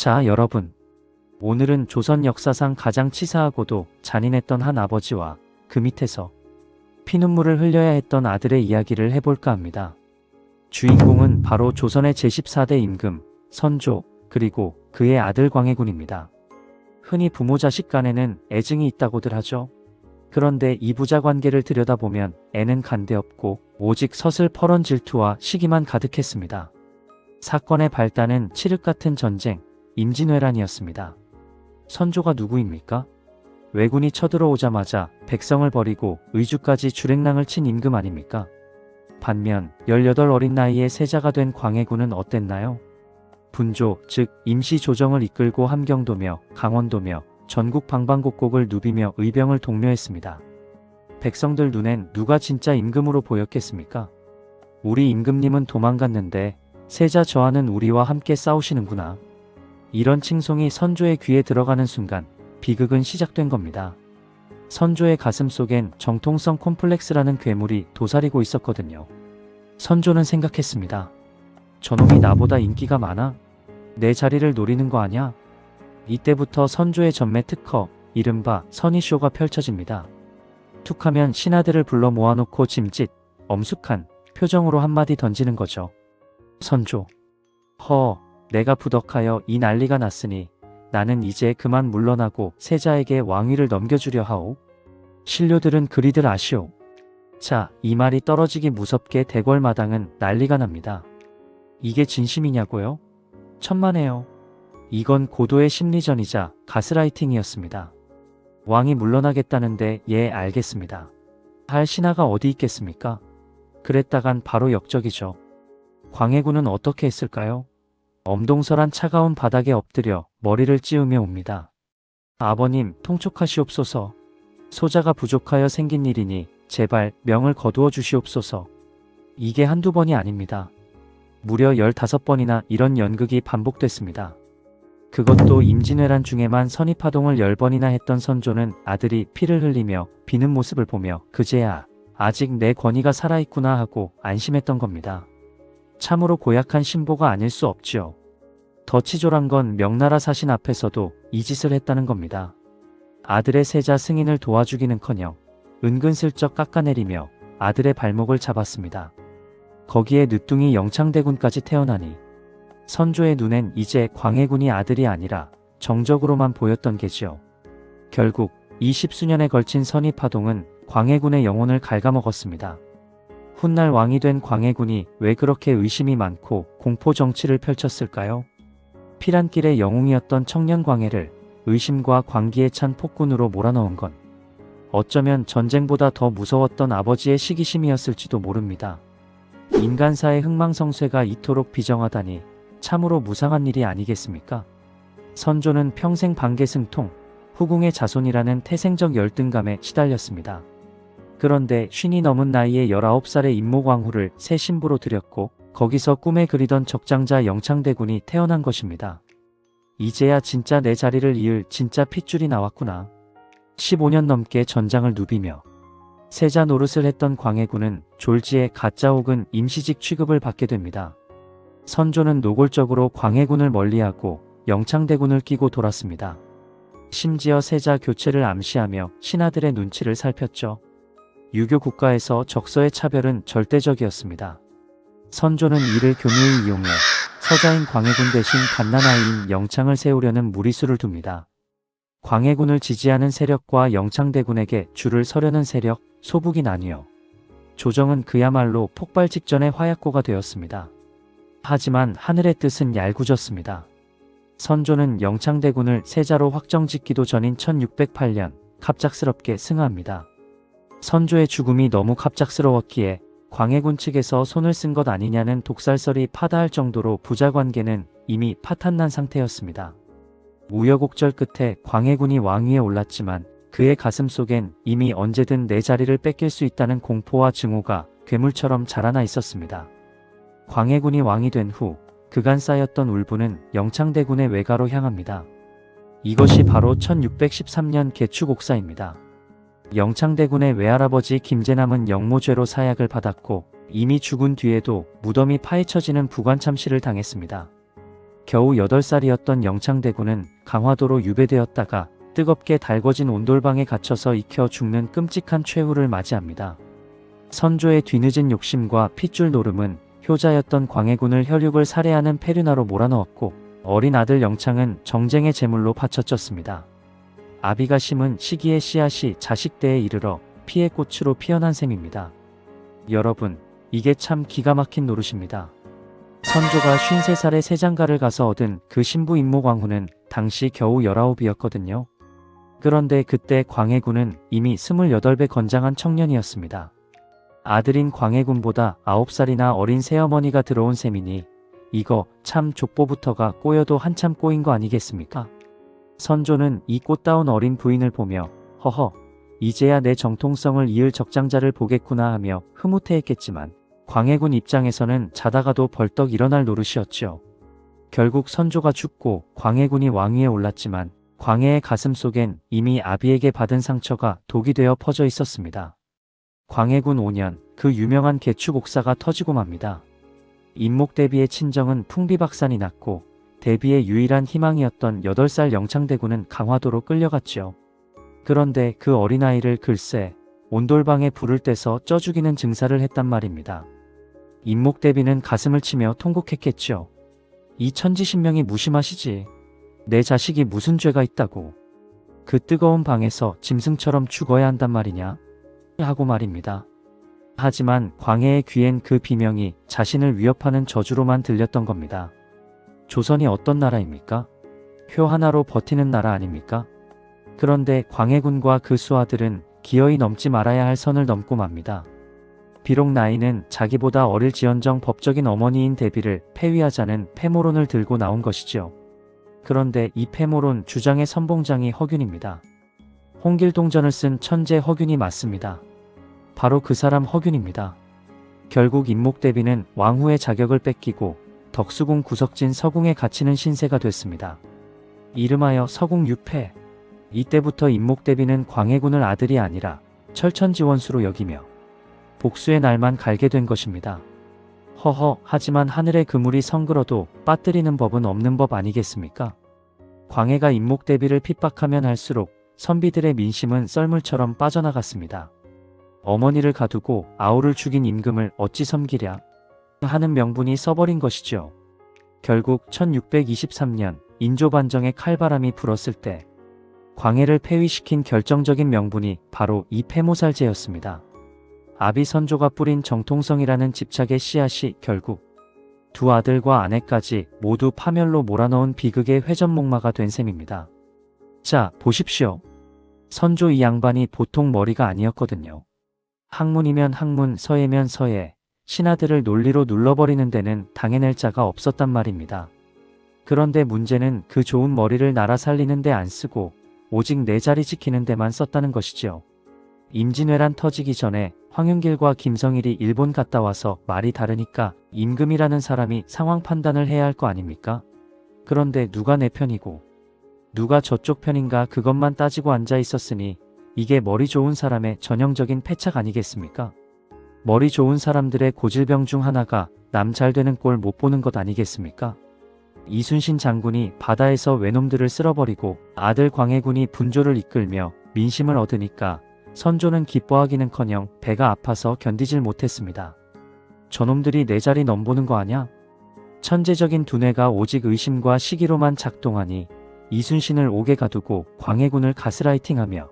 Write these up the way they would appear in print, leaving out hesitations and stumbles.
자, 여러분. 오늘은 조선 역사상 가장 치사하고도 잔인했던 한 아버지와 그 밑에서 피눈물을 흘려야 했던 아들의 이야기를 해볼까 합니다. 주인공은 바로 조선의 제14대 임금, 선조, 그리고 그의 아들 광해군입니다. 흔히 부모 자식 간에는 애증이 있다고들 하죠. 그런데 이 부자 관계를 들여다보면 애는 간데 없고 오직 서슬퍼런 질투와 시기만 가득했습니다. 사건의 발단은 칠흑 같은 전쟁, 임진왜란이었습니다. 선조가 누구입니까? 왜군이 쳐들어오자마자 백성을 버리고 의주까지 주랭랑을 친 임금 아닙니까? 반면 18 어린 나이에 세자가 된 광해군은 어땠나요? 분조, 즉 임시조정을 이끌고 함경도며 강원도며 전국 방방곡곡을 누비며 의병을 독려했습니다. 백성들 눈엔 누가 진짜 임금으로 보였겠습니까? 우리 임금님은 도망갔는데 세자 저하는 우리와 함께 싸우시는구나. 이런 칭송이 선조의 귀에 들어가는 순간 비극은 시작된 겁니다. 선조의 가슴 속엔 정통성 콤플렉스라는 괴물이 도사리고 있었거든요. 선조는 생각했습니다. 저놈이 나보다 인기가 많아? 내 자리를 노리는 거 아냐? 이때부터 선조의 전매 특허, 이른바 선의쇼가 펼쳐집니다. 툭하면 신하들을 불러 모아놓고 짐짓, 엄숙한 표정으로 한마디 던지는 거죠. 선조. 내가 부덕하여 이 난리가 났으니 나는 이제 그만 물러나고 세자에게 왕위를 넘겨주려 하오. 신료들은 그리들 아시오. 자, 이 말이 떨어지기 무섭게 대궐마당은 난리가 납니다. 이게 진심이냐고요? 천만에요. 이건 고도의 심리전이자 가스라이팅이었습니다. 왕이 물러나겠다는데 예, 알겠습니다. 할 신하가 어디 있겠습니까? 그랬다간 바로 역적이죠. 광해군은 어떻게 했을까요? 엄동설한 차가운 바닥에 엎드려 머리를 찌우며 옵니다. 아버님, 통촉하시옵소서. 소자가 부족하여 생긴 일이니 제발 명을 거두어 주시옵소서. 이게 한두 번이 아닙니다. 무려 15번이나 이런 연극이 반복됐습니다. 그것도 임진왜란 중에만 선의파동을 10번이나 했던 선조는 아들이 피를 흘리며 비는 모습을 보며 그제야 아직 내 권위가 살아있구나 하고 안심했던 겁니다. 참으로 고약한 신보가 아닐 수 없지요. 더 치졸한 건 명나라 사신 앞에서도 이 짓을 했다는 겁니다. 아들의 세자 승인을 도와주기는커녕 은근슬쩍 깎아내리며 아들의 발목을 잡았습니다. 거기에 늦둥이 영창대군까지 태어나니 선조의 눈엔 이제 광해군이 아들이 아니라 정적으로만 보였던 게지요. 결국 20수년에 걸친 선의파동은 광해군의 영혼을 갉아먹었습니다. 훗날 왕이 된 광해군이 왜 그렇게 의심이 많고 공포 정치를 펼쳤을까요? 피란길의 영웅이었던 청년 광해를 의심과 광기에 찬 폭군으로 몰아넣은 건 어쩌면 전쟁보다 더 무서웠던 아버지의 시기심이었을지도 모릅니다. 인간사의 흥망성쇠가 이토록 비정하다니 참으로 무상한 일이 아니겠습니까? 선조는 평생 반개승통, 후궁의 자손이라는 태생적 열등감에 시달렸습니다. 그런데 쉰이 넘은 나이에 19살의 임모광후를 새 신부로 들였고 거기서 꿈에 그리던 적장자 영창대군이 태어난 것입니다. 이제야 진짜 내 자리를 이을 진짜 핏줄이 나왔구나. 15년 넘게 전장을 누비며 세자 노릇을 했던 광해군은 졸지에 가짜 혹은 임시직 취급을 받게 됩니다. 선조는 노골적으로 광해군을 멀리하고 영창대군을 끼고 돌았습니다. 심지어 세자 교체를 암시하며 신하들의 눈치를 살폈죠. 유교 국가에서 적서의 차별은 절대적이었습니다. 선조는 이를 교묘히 이용해 서자인 광해군 대신 갓난아이인 영창을 세우려는 무리수를 둡니다. 광해군을 지지하는 세력과 영창대군에게 줄을 서려는 세력, 소북이 나뉘어 조정은 그야말로 폭발 직전의 화약고가 되었습니다. 하지만 하늘의 뜻은 얄궂었습니다. 선조는 영창대군을 세자로 확정짓기도 전인 1608년 갑작스럽게 승하합니다. 선조의 죽음이 너무 갑작스러웠기에 광해군 측에서 손을 쓴 것 아니냐는 독살설이 파다할 정도로 부자 관계는 이미 파탄난 상태였습니다. 우여곡절 끝에 광해군이 왕위에 올랐지만 그의 가슴 속엔 이미 언제든 내 자리를 뺏길 수 있다는 공포와 증오가 괴물처럼 자라나 있었습니다. 광해군이 왕이 된 후 그간 쌓였던 울분은 영창대군의 외가로 향합니다. 이것이 바로 1613년 개추곡사입니다. 영창대군의 외할아버지 김제남은 영모죄로 사약을 받았고 이미 죽은 뒤에도 무덤이 파헤쳐지는 부관참시를 당했습니다. 겨우 8살이었던 영창대군은 강화도로 유배되었다가 뜨겁게 달궈진 온돌방에 갇혀서 익혀 죽는 끔찍한 최후를 맞이합니다. 선조의 뒤늦은 욕심과 핏줄 노름은 효자였던 광해군을 혈육을 살해하는 페류나로 몰아넣었고 어린 아들 영창은 정쟁의 제물로 바쳐졌습니다. 아비가 심은 시기의 씨앗이 자식대에 이르러 피의 꽃으로 피어난 셈입니다. 여러분, 이게 참 기가 막힌 노릇입니다. 선조가 53살에 세장가를 가서 얻은 그 신부 임모광후는 당시 겨우 19이었거든요. 그런데 그때 광해군은 이미 28배 건장한 청년이었습니다. 아들인 광해군보다 9살이나 어린 새어머니가 들어온 셈이니 이거 참 족보부터가 꼬여도 한참 꼬인 거 아니겠습니까? 선조는 이 꽃다운 어린 부인을 보며 허허, 이제야 내 정통성을 이을 적장자를 보겠구나 하며 흐뭇해했겠지만 광해군 입장에서는 자다가도 벌떡 일어날 노릇이었죠. 결국 선조가 죽고 광해군이 왕위에 올랐지만 광해의 가슴 속엔 이미 아비에게 받은 상처가 독이 되어 퍼져 있었습니다. 광해군 5년, 그 유명한 개축옥사가 터지고 맙니다. 임목대비의 친정은 풍비박산이 났고 대비의 유일한 희망이었던 8살 영창대군은 강화도로 끌려갔죠. 그런데 그 어린아이를 글쎄 온돌방에 불을 떼서 쪄 죽이는 증사를 했단 말입니다. 임목대비는 가슴을 치며 통곡했겠죠. 이 천지신명이 무심하시지. 내 자식이 무슨 죄가 있다고. 그 뜨거운 방에서 짐승처럼 죽어야 한단 말이냐? 하고 말입니다. 하지만 광해의 귀엔 그 비명이 자신을 위협하는 저주로만 들렸던 겁니다. 조선이 어떤 나라입니까? 표 하나로 버티는 나라 아닙니까? 그런데 광해군과 그 수하들은 기어이 넘지 말아야 할 선을 넘고 맙니다. 비록 나이는 자기보다 어릴지언정 법적인 어머니인 대비를 폐위하자는 패모론을 들고 나온 것이죠. 그런데 이 패모론 주장의 선봉장이 허균입니다. 홍길동전을 쓴 천재 허균이 맞습니다. 바로 그 사람 허균입니다. 결국 임목대비는 왕후의 자격을 뺏기고 덕수궁 구석진 서궁에 갇히는 신세가 됐습니다. 이름하여 서궁유패. 이때부터 임목대비는 광해군을 아들이 아니라 철천지원수로 여기며 복수의 날만 갈게 된 것입니다. 허허, 하지만 하늘의 그물이 성글어도 빠뜨리는 법은 없는 법 아니겠습니까? 광해가 임목대비를 핍박하면 할수록 선비들의 민심은 썰물처럼 빠져나갔습니다. 어머니를 가두고 아우를 죽인 임금을 어찌 섬기랴 하는 명분이 써버린 것이죠. 결국 1623년 인조반정의 칼바람이 불었을 때 광해를 폐위시킨 결정적인 명분이 바로 이 폐모살제였습니다. 아비 선조가 뿌린 정통성이라는 집착의 씨앗이 결국 두 아들과 아내까지 모두 파멸로 몰아넣은 비극의 회전목마가 된 셈입니다. 자, 보십시오. 선조 이 양반이 보통 머리가 아니었거든요. 학문이면 학문, 서예면 서예, 신하들을 논리로 눌러버리는 데는 당해낼 자가 없었단 말입니다. 그런데 문제는 그 좋은 머리를 나라 살리는 데 안 쓰고 오직 내 자리 지키는 데만 썼다는 것이죠. 임진왜란 터지기 전에 황윤길과 김성일이 일본 갔다 와서 말이 다르니까 임금이라는 사람이 상황 판단을 해야 할 거 아닙니까? 그런데 누가 내 편이고 누가 저쪽 편인가 그것만 따지고 앉아 있었으니 이게 머리 좋은 사람의 전형적인 패착 아니겠습니까? 머리 좋은 사람들의 고질병 중 하나가 남 잘 되는 꼴 못 보는 것 아니겠습니까? 이순신 장군이 바다에서 외놈들을 쓸어버리고 아들 광해군이 분조를 이끌며 민심을 얻으니까 선조는 기뻐하기는커녕 배가 아파서 견디질 못했습니다. 저놈들이 내 자리 넘보는 거 아냐? 천재적인 두뇌가 오직 의심과 시기로만 작동하니 이순신을 옥에 가두고 광해군을 가스라이팅하며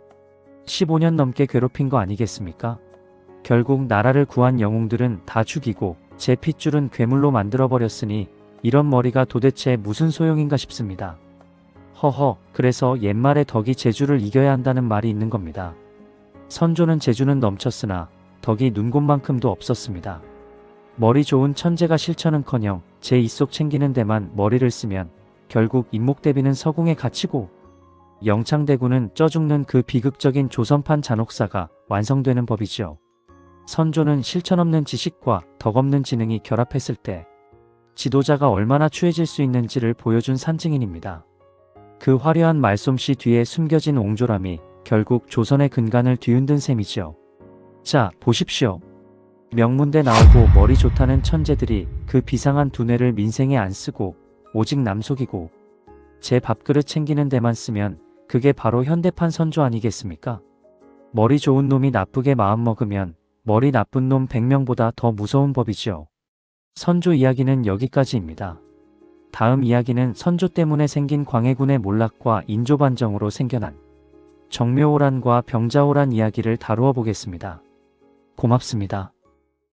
15년 넘게 괴롭힌 거 아니겠습니까? 결국 나라를 구한 영웅들은 다 죽이고 제 핏줄은 괴물로 만들어버렸으니 이런 머리가 도대체 무슨 소용인가 싶습니다. 허허, 그래서 옛말에 덕이 재주를 이겨야 한다는 말이 있는 겁니다. 선조는 재주는 넘쳤으나 덕이 눈곱만큼도 없었습니다. 머리 좋은 천재가 실천은커녕 제 입속 챙기는 데만 머리를 쓰면 결국 임목대비는 서궁에 갇히고 영창대군은 쪄 죽는 그 비극적인 조선판 잔혹사가 완성되는 법이죠. 선조는 실천 없는 지식과 덕 없는 지능이 결합했을 때 지도자가 얼마나 추해질 수 있는지를 보여준 산증인입니다. 그 화려한 말솜씨 뒤에 숨겨진 옹졸함이 결국 조선의 근간을 뒤흔든 셈이죠. 자, 보십시오. 명문대 나오고 머리 좋다는 천재들이 그 비상한 두뇌를 민생에 안 쓰고 오직 남 속이고 제 밥그릇 챙기는 데만 쓰면 그게 바로 현대판 선조 아니겠습니까? 머리 좋은 놈이 나쁘게 마음먹으면 머리 나쁜 놈 100명보다 더 무서운 법이지요. 선조 이야기는 여기까지입니다. 다음 이야기는 선조 때문에 생긴 광해군의 몰락과 인조반정으로 생겨난 정묘호란과 병자호란 이야기를 다루어 보겠습니다. 고맙습니다.